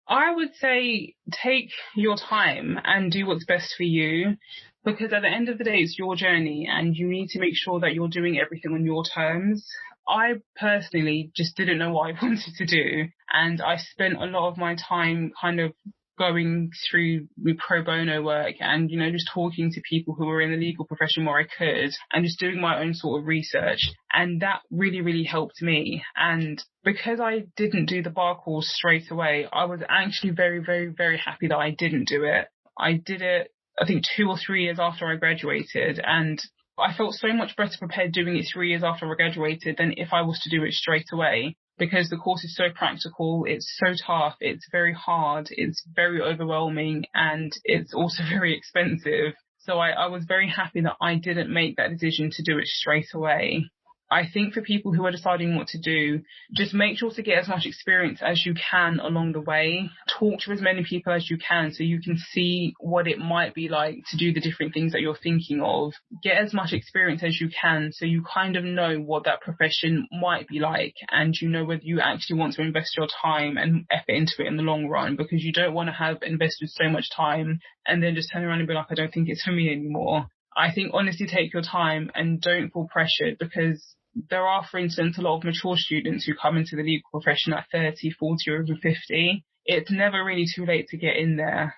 I would say take your time and do what's best for you, because at the end of the day, it's your journey and you need to make sure that you're doing everything on your terms. I personally just didn't know what I wanted to do, and I spent a lot of my time kind of going through pro bono work and, just talking to people who were in the legal profession where I could and just doing my own sort of research. And that really, really helped me. And because I didn't do the bar course straight away, I was actually very, very, very happy that I didn't do it. I did it, I think, 2 or 3 years after I graduated, and I felt so much better prepared doing it 3 years after I graduated than if I was to do it straight away, because the course is so practical, it's so tough, it's very hard, it's very overwhelming, and it's also very expensive. So I was very happy that I didn't make that decision to do it straight away. I think for people who are deciding what to do, just make sure to get as much experience as you can along the way. Talk to as many people as you can so you can see what it might be like to do the different things that you're thinking of. Get as much experience as you can so you kind of know what that profession might be like, and you know whether you actually want to invest your time and effort into it in the long run, because you don't want to have invested so much time and then just turn around and be like, I don't think it's for me anymore. I think honestly take your time and don't feel pressured, because there are, for instance, a lot of mature students who come into the legal profession at 30, 40 or even 50. It's never really too late to get in there.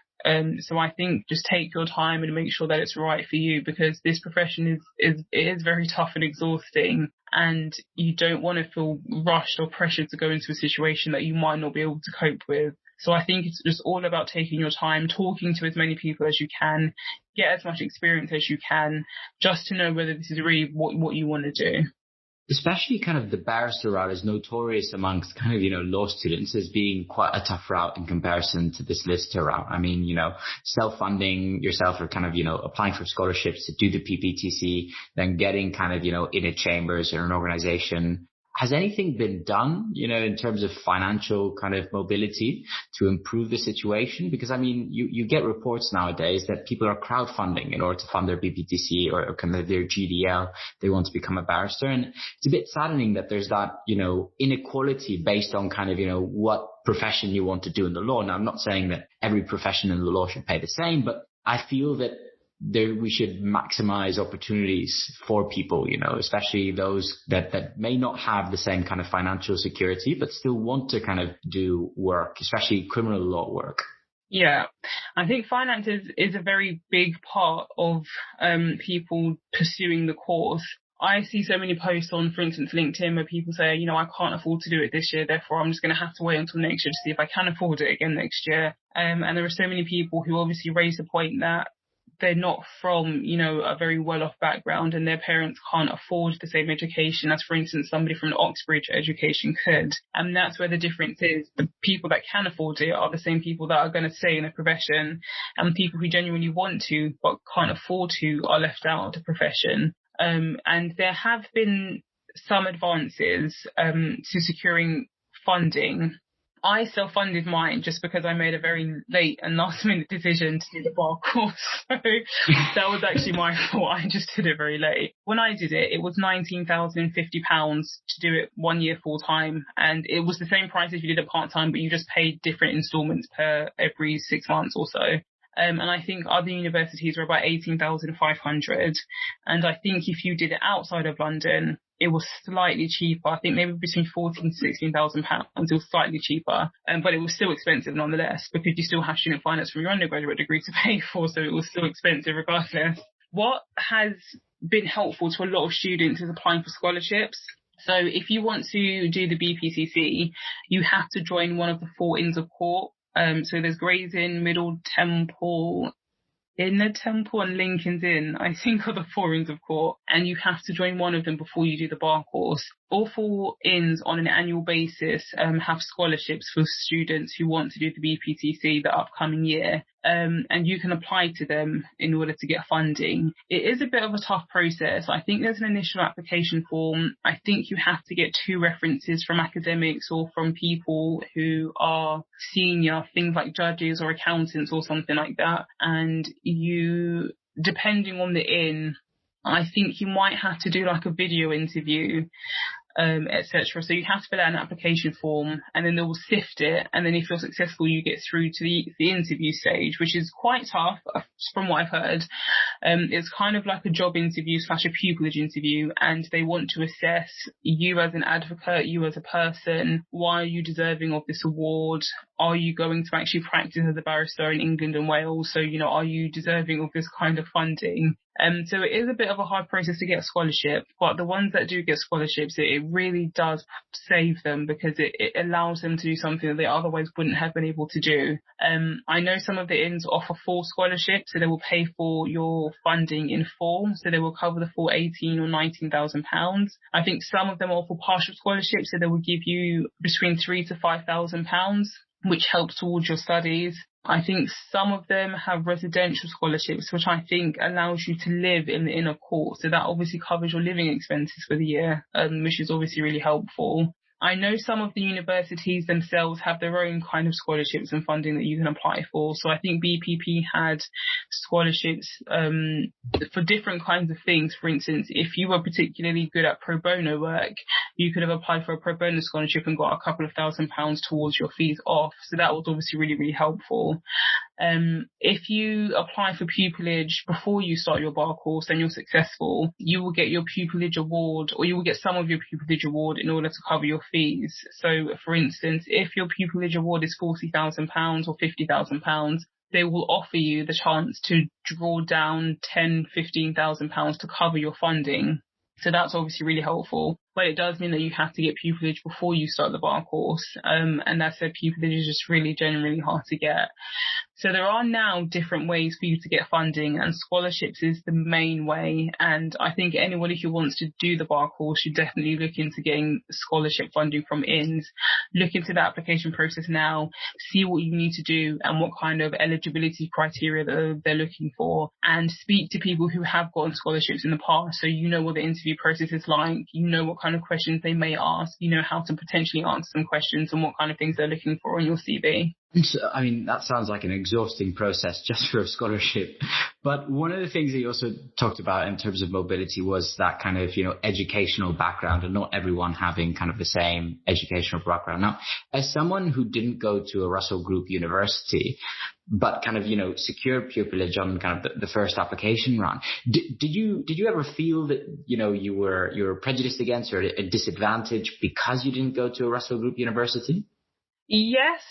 So I think just take your time and make sure that it's right for you, because this profession is very tough and exhausting, and you don't want to feel rushed or pressured to go into a situation that you might not be able to cope with. So I think it's just all about taking your time, talking to as many people as you can, get as much experience as you can, just to know whether this is really what you want to do. especially kind of the barrister route is notorious amongst kind of, law students as being quite a tough route in comparison to the solicitor route. I mean, self-funding yourself or kind of, applying for scholarships to do the PPTC, then getting kind of, in a chambers or an organization. Has anything been done, in terms of financial kind of mobility to improve the situation? Because, I mean, you get reports nowadays that people are crowdfunding in order to fund their BPTC or kind of their GDL. They want to become a barrister. And it's a bit saddening that there's that, inequality based on kind of, what profession you want to do in the law. Now, I'm not saying that every profession in the law should pay the same, but I feel that we should maximize opportunities for people, especially those that may not have the same kind of financial security, but still want to kind of do work, especially criminal law work. Yeah, I think finance is a very big part of people pursuing the course. I see so many posts on, for instance, LinkedIn where people say, I can't afford to do it this year, therefore I'm just going to have to wait until next year to see if I can afford it again next year. And there are so many people who obviously raise the point that they're not from, a very well-off background and their parents can't afford the same education as, for instance, somebody from an Oxbridge education could. And that's where the difference is. The people that can afford it are the same people that are going to stay in the profession, and people who genuinely want to but can't afford to are left out of the profession. And there have been some advances to securing funding. I self-funded mine just because I made a very late and last-minute decision to do the bar course. So that was actually my fault. I just did it very late. When I did it, it was £19,050 to do it 1 year full-time. And it was the same price as you did it part-time, but you just paid different installments per every 6 months or so. And I think other universities were about 18,500. And I think if you did it outside of London, it was slightly cheaper. I think maybe between 14 to 16,000 pounds. It was slightly cheaper, but it was still expensive nonetheless, because you still have student finance from your undergraduate degree to pay for, so it was still expensive regardless. What has been helpful to a lot of students is applying for scholarships. So if you want to do the BPCC, you have to join one of the 4 Inns of Court. So there's Gray's Inn, Middle Temple, Inner Temple and Lincoln's Inn, I think, are the 4 Inns of Court, and you have to join one of them before you do the bar course. All 4 inns on an annual basis have scholarships for students who want to do the BPTC the upcoming year, and you can apply to them in order to get funding. It is a bit of a tough process. I think there's an initial application form. I think you have to get 2 references from academics or from people who are senior, things like judges or accountants or something like that. And you, depending on the inn, I think you might have to do like a video interview, etc. So you have to fill out an application form, and then they will sift it. And then if you're successful, you get through to the interview stage, which is quite tough from what I've heard. It's kind of like a job interview / a pupillage interview, and they want to assess you as an advocate, you as a person. Why are you deserving of this award? Are you going to actually practice as a barrister in England and Wales? So, are you deserving of this kind of funding? So it is a bit of a hard process to get a scholarship, but the ones that do get scholarships, it really does save them, because it allows them to do something that they otherwise wouldn't have been able to do. I know some of the inns offer full scholarships, so they will pay for your funding in full, so they will cover the full 18 or 19,000 pounds. I think some of them offer partial scholarships, so they will give you between 3 to 5,000 pounds, which helps towards your studies. I think some of them have residential scholarships, which I think allows you to live in the inner court. So that obviously covers your living expenses for the year, which is obviously really helpful. I know some of the universities themselves have their own kind of scholarships and funding that you can apply for. So I think BPP had scholarships for different kinds of things. For instance, if you were particularly good at pro bono work, you could have applied for a pro bono scholarship and got a couple of £1,000s towards your fees off. So that was obviously really, really helpful. If you apply for pupillage before you start your bar course and you're successful, you will get your pupillage award, or you will get some of your pupillage award in order to cover your fees. So, for instance, if your pupillage award is £40,000 or £50,000, they will offer you the chance to draw down £10,000-15,000 to cover your funding. So that's obviously really helpful. But it does mean that you have to get pupillage before you start the bar course. And that said, pupillage is just really generally hard to get. So there are now different ways for you to get funding, and scholarships is the main way. And I think anybody who wants to do the bar course should definitely look into getting scholarship funding from INS. Look into the application process now, see what you need to do and what kind of eligibility criteria that they're looking for, and speak to people who have gotten scholarships in the past. So you know what the interview process is like, you know what kind of questions they may ask, you know how to potentially answer some questions and what kind of things they're looking for on your CV. So, I mean, that sounds like an exhausting process just for a scholarship. But one of the things that you also talked about in terms of mobility was that kind of, educational background, and not everyone having kind of the same educational background. Now, as someone who didn't go to a Russell Group university, but kind of, secured pupillage on kind of the first application run, did you ever feel that, you were prejudiced against or at a disadvantage because you didn't go to a Russell Group university? Yes,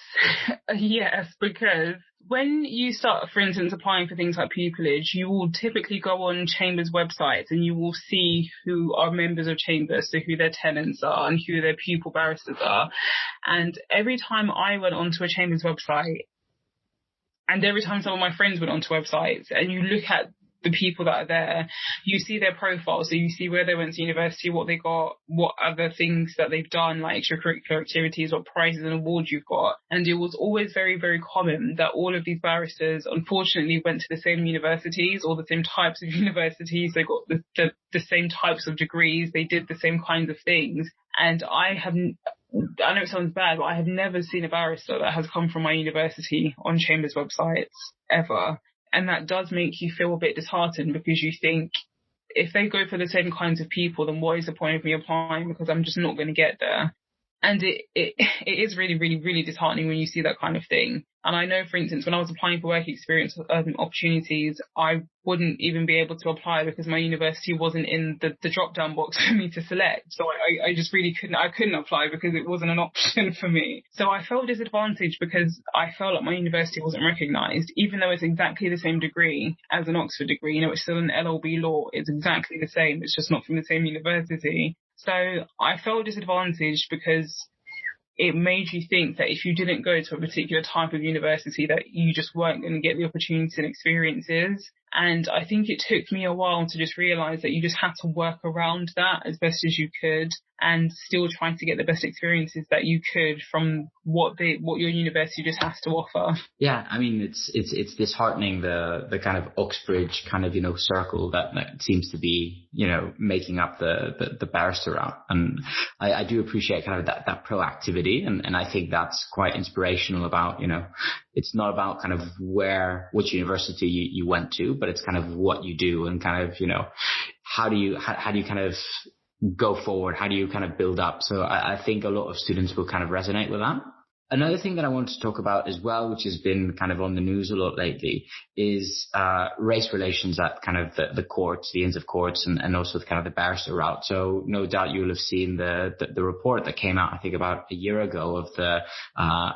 because when you start, for instance, applying for things like pupillage, you will typically go on Chambers websites and you will see who are members of Chambers, so who their tenants are and who their pupil barristers are. And every time I went onto a Chambers website, and every time some of my friends went onto websites, and you look at the people that are there, you see their profiles, so you see where they went to university, what they got, what other things that they've done, like extracurricular activities, what prizes and awards you've got. And it was always very, very common that all of these barristers unfortunately went to the same universities or the same types of universities. They got the same types of degrees. They did the same kinds of things. And I know it sounds bad, but I have never seen a barrister that has come from my university on Chambers websites ever. And that does make you feel a bit disheartened, because you think, if they go for the same kinds of people, then what is the point of me applying, because I'm just not going to get there. And it is really, really, really disheartening when you see that kind of thing. And I know, for instance, when I was applying for work experience opportunities, I wouldn't even be able to apply because my university wasn't in the drop-down box for me to select. So I just really couldn't apply because it wasn't an option for me. So I felt disadvantaged because I felt like my university wasn't recognised, even though it's exactly the same degree as an Oxford degree. It's still an LLB law. It's exactly the same. It's just not from the same university. So I felt disadvantaged because it made you think that if you didn't go to a particular type of university, that you just weren't going to get the opportunities and experiences. And I think it took me a while to just realise that you just had to work around that as best as you could, and still trying to get the best experiences that you could from what your university just has to offer. Yeah, I mean, it's disheartening, the kind of Oxbridge kind of, circle that seems to be, making up the barrister route. And I do appreciate kind of that proactivity. And I think that's quite inspirational about, it's not about kind of which university you went to, but it's kind of what you do and kind of, how do you kind of go forward? How do you kind of build up? So I think a lot of students will kind of resonate with that. Another thing that I wanted to talk about as well, which has been kind of on the news a lot lately, is race relations at kind of the courts, the Inns of Courts, and also kind of the barrister route. So no doubt you'll have seen the report that came out, I think, about a year ago, of the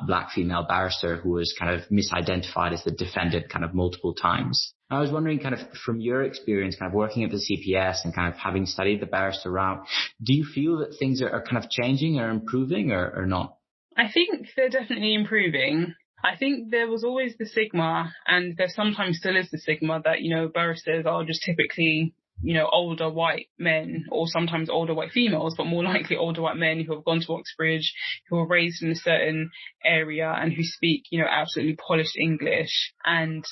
black female barrister who was kind of misidentified as the defendant kind of multiple times. I was wondering, kind of from your experience, kind of working at the CPS and kind of having studied the barrister route, do you feel that things are kind of changing or improving or not? I think they're definitely improving. I think there was always the stigma, and there sometimes still is the stigma, that, barristers are just typically, older white men, or sometimes older white females, but more likely older white men who have gone to Oxbridge, who were raised in a certain area and who speak, absolutely polished English. And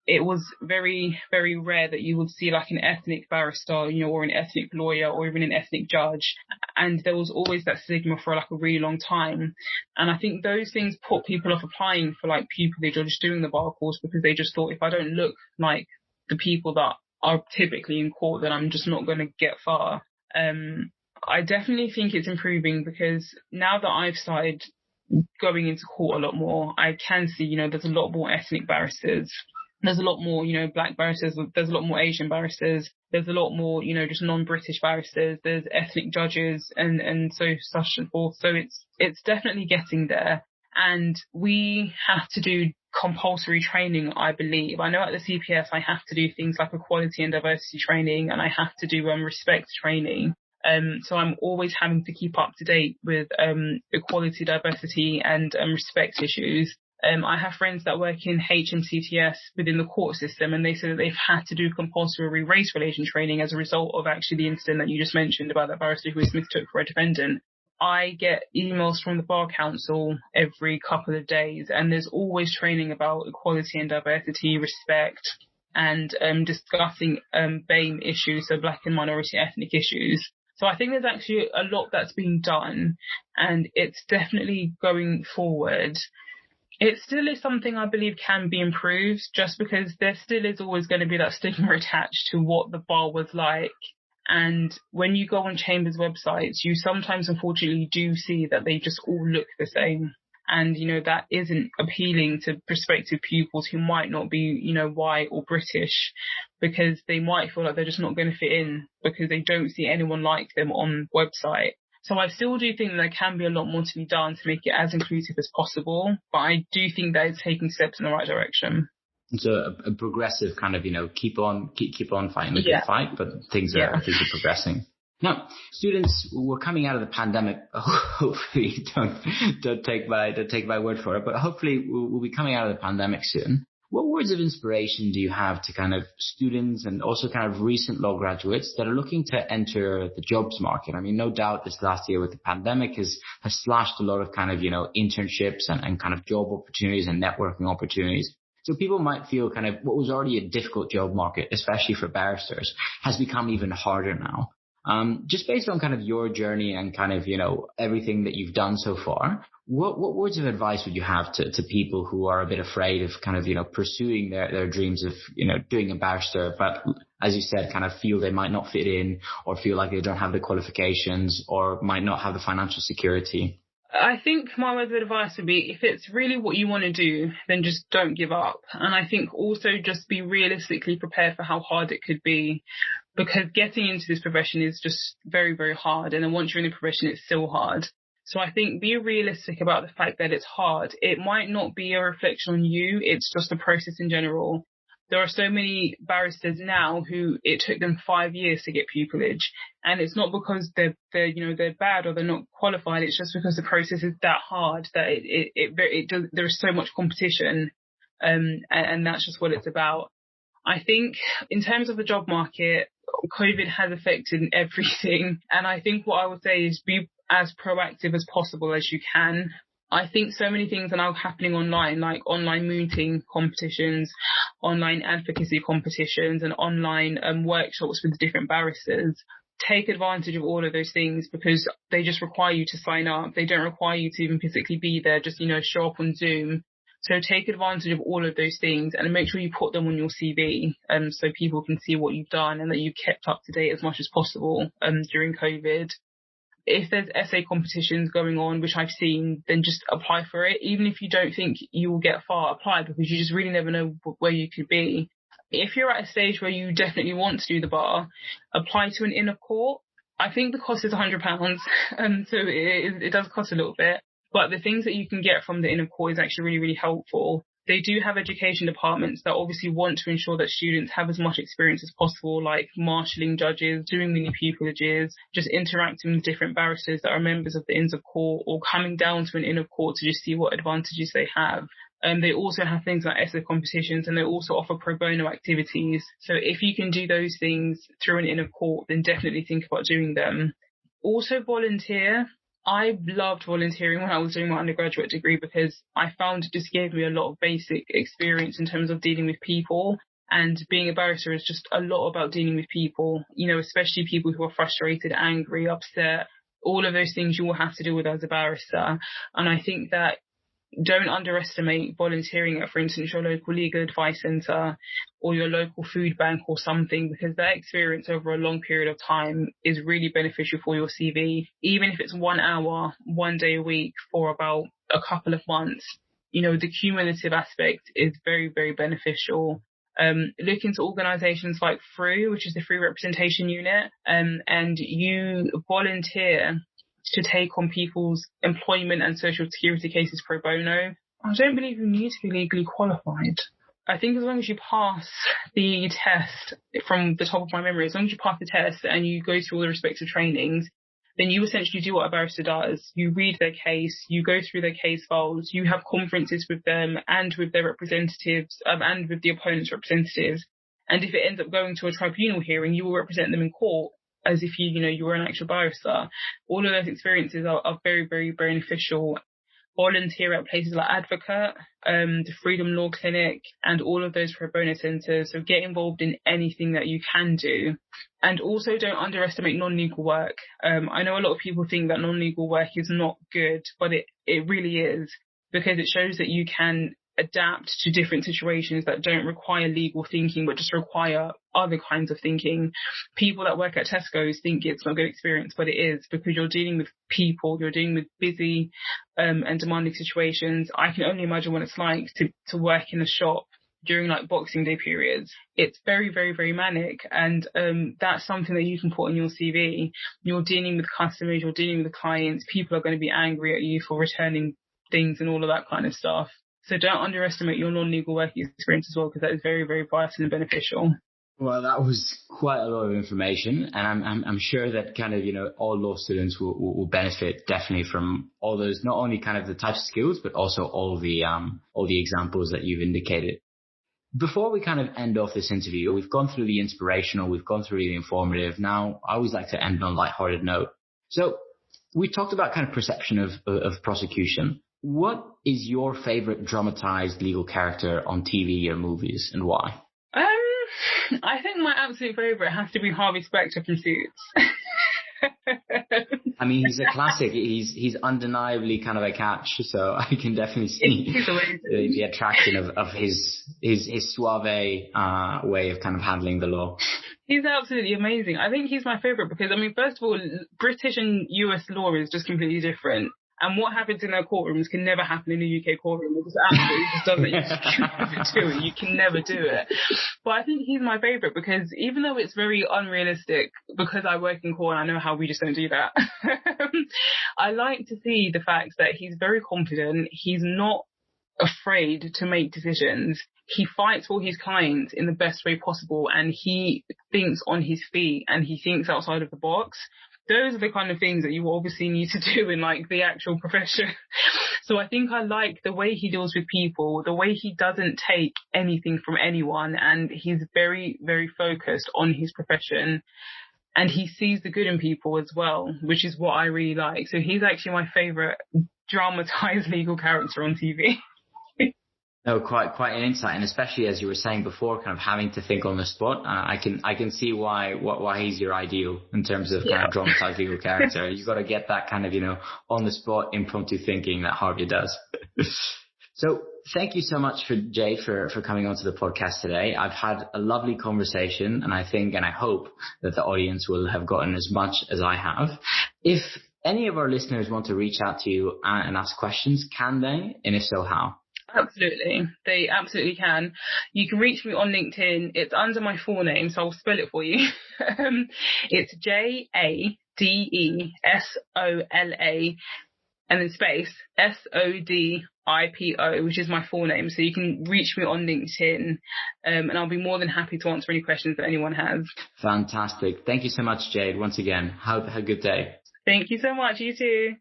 it was very, very rare that you would see like an ethnic barrister, or an ethnic lawyer, or even an ethnic judge. And there was always that stigma for like a really long time. And I think those things put people off applying for like pupillage or just doing the bar course, because they just thought, if I don't look like the people that are typically in court, then I'm just not going to get far. I definitely think it's improving, because now that I've started going into court a lot more, I can see, there's a lot more ethnic barristers. There's a lot more, black barristers. There's a lot more Asian barristers. There's a lot more, just non-British barristers. There's ethnic judges and so such and forth. So it's definitely getting there. And we have to do compulsory training, I believe. I know at the CPS I have to do things like equality and diversity training, and I have to do respect training. So I'm always having to keep up to date with equality, diversity and respect issues. I have friends that work in HMCTS within the court system, and they say that they've had to do compulsory race relation training as a result of actually the incident that you just mentioned about that barrister who was mistook for a defendant. I get emails from the Bar Council every couple of days, and there's always training about equality and diversity, respect, and discussing BAME issues, so black and minority ethnic issues. So I think there's actually a lot that's being done, and it's definitely going forward. It still is something I believe can be improved, just because there still is always going to be that stigma attached to what the bar was like. And when you go on Chambers websites, you sometimes unfortunately do see that they just all look the same. And, that isn't appealing to prospective pupils who might not be, white or British, because they might feel like they're just not going to fit in because they don't see anyone like them on the website. So I still do think that there can be a lot more to be done to make it as inclusive as possible. But I do think that it's taking steps in the right direction. So a progressive kind of, keep on fighting the good fight, but things are progressing. Now, students, we're coming out of the pandemic. Hopefully, don't take my word for it, but hopefully we'll be coming out of the pandemic soon. What words of inspiration do you have to kind of students and also kind of recent law graduates that are looking to enter the jobs market? I mean, no doubt this last year with the pandemic has slashed a lot of kind of, internships and kind of job opportunities and networking opportunities. So people might feel kind of what was already a difficult job market, especially for barristers, has become even harder now. Just based on kind of your journey and kind of, everything that you've done so far, what words of advice would you have to people who are a bit afraid of kind of, pursuing their dreams of, doing a barrister, but as you said, kind of feel they might not fit in or feel like they don't have the qualifications or might not have the financial security? I think my word of advice would be, if it's really what you want to do, then just don't give up. And I think also just be realistically prepared for how hard it could be, because getting into this profession is just very, very hard. And then once you're in the profession, it's still hard. So I think be realistic about the fact that it's hard. It might not be a reflection on you. It's just a process in general. There are so many barristers now who it took them 5 years to get pupillage, and it's not because they're bad or they're not qualified. It's just because the process is that hard that there is so much competition, and that's just what it's about. I think in terms of the job market, COVID has affected everything, and I think what I would say is be as proactive as possible as you can. I think so many things are now happening online, like online mooting competitions, online advocacy competitions, and online workshops with different barristers. Take advantage of all of those things because they just require you to sign up. They don't require you to even physically be there, just, show up on Zoom. So take advantage of all of those things and make sure you put them on your CV so people can see what you've done and that you've kept up to date as much as possible during COVID. If there's essay competitions going on, which I've seen, then just apply for it. Even if you don't think you will get far, apply, because you just really never know where you could be. If you're at a stage where you definitely want to do the bar, apply to an Inn of Court. I think the cost is £100, so it does cost a little bit. But the things that you can get from the Inn of Court is actually really, really helpful. They do have education departments that obviously want to ensure that students have as much experience as possible, like marshalling judges, doing mini pupillages, just interacting with different barristers that are members of the Inns of Court, or coming down to an Inn of Court to just see what advantages they have. They also have things like essay competitions, and they also offer pro bono activities. So if you can do those things through an Inn of Court, then definitely think about doing them. Also volunteer. I loved volunteering when I was doing my undergraduate degree because I found it just gave me a lot of basic experience in terms of dealing with people. And being a barrister is just a lot about dealing with people, especially people who are frustrated, angry, upset, all of those things you will have to deal with as a barrister. And I think that don't underestimate volunteering at, for instance, your local legal advice centre or your local food bank or something, because that experience over a long period of time is really beneficial for your CV. Even if it's 1 hour, 1 day a week for about a couple of months, the cumulative aspect is very, very beneficial. Look into organisations like FREW, which is the Free Representation Unit, and you volunteer to take on people's employment and social security cases pro bono. I don't believe you need to be legally qualified. I think as long as you pass the test, from the top of my memory, as long as you pass the test and you go through all the respective trainings, then you essentially do what a barrister does. You read their case, you go through their case files, you have conferences with them and with their representatives and with the opponent's representatives. And if it ends up going to a tribunal hearing, you will represent them in court as if you were an actual barrister. All of those experiences are very, very beneficial. Volunteer at places like Advocate, the Freedom Law Clinic, and all of those pro bono centres. So get involved in anything that you can do. And also don't underestimate non-legal work. I know a lot of people think that non-legal work is not good, but it really is, because it shows that you can adapt to different situations that don't require legal thinking, but just require other kinds of thinking. People that work at Tesco's think it's not a good experience, but it is, because you're dealing with people, you're dealing with busy and demanding situations. I can only imagine what it's like to work in a shop during like Boxing Day periods. It's very, very, very manic. And that's something that you can put on your CV. You're dealing with customers, you're dealing with clients. People are going to be angry at you for returning things and all of that kind of stuff. So don't underestimate your non-legal work experience as well, because that is very, very vital and beneficial. Well, that was quite a lot of information, and I'm sure that kind of, all law students will benefit definitely from all those, not only kind of the types of skills, but also all the examples that you've indicated. Before we kind of end off this interview, we've gone through the inspirational, we've gone through the informative. Now, I always like to end on a lighthearted note. So we talked about kind of perception of prosecution. What is your favorite dramatized legal character on TV or movies, and why? I think my absolute favorite has to be Harvey Specter from Suits. I mean, he's a classic. He's undeniably kind of a catch, so I can definitely see the attraction of his suave way of kind of handling the law. He's absolutely amazing. I think he's my favorite because, I mean, first of all, British and US law is just completely different. And what happens in their courtrooms can never happen in a UK courtroom. It just absolutely just doesn't. You can never do it. You can never do it. But I think he's my favourite because even though it's very unrealistic, because I work in court and I know how we just don't do that, I like to see the fact that he's very confident. He's not afraid to make decisions. He fights for his clients in the best way possible, and he thinks on his feet and he thinks outside of the box. Those are the kind of things that you obviously need to do in like the actual profession. So I think I like the way he deals with people, the way he doesn't take anything from anyone, and he's very, very focused on his profession, and he sees the good in people as well, which is what I really like. So he's actually my favourite dramatized legal character on TV. No, quite an insight, and especially as you were saying before, kind of having to think on the spot. I can see why he's your ideal in terms of kind of dramatized legal character. You've got to get that kind of on the spot impromptu thinking that Harvey does. So thank you so much Jade for coming onto the podcast today. I've had a lovely conversation, and I think and I hope that the audience will have gotten as much as I have. If any of our listeners want to reach out to you and ask questions, can they? And if so, how? Absolutely. They absolutely can. You can reach me on LinkedIn. It's under my full name, so I'll spell it for you. It's JADESOLA and then space SODIPO, which is my full name. So you can reach me on LinkedIn, and I'll be more than happy to answer any questions that anyone has. Fantastic. Thank you so much, Jade. Once again, have a good day. Thank you so much. You too.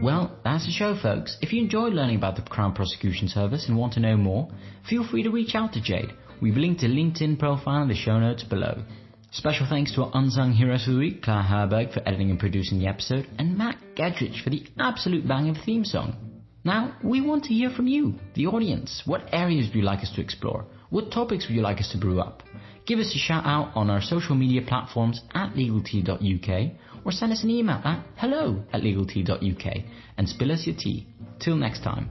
Well, that's the show, folks. If you enjoyed learning about the Crown Prosecution Service and want to know more, feel free to reach out to Jade. We've linked a LinkedIn profile in the show notes below. Special thanks to our unsung heroes of the week, Claire Herberg for editing and producing the episode, and Matt Gedrich for the absolute bang of a theme song. Now, we want to hear from you, the audience. What areas would you like us to explore? What topics would you like us to brew up? Give us a shout out on our social media platforms at legaltea.uk, or send us an email at hello@legaltea.uk and spill us your tea. Till next time.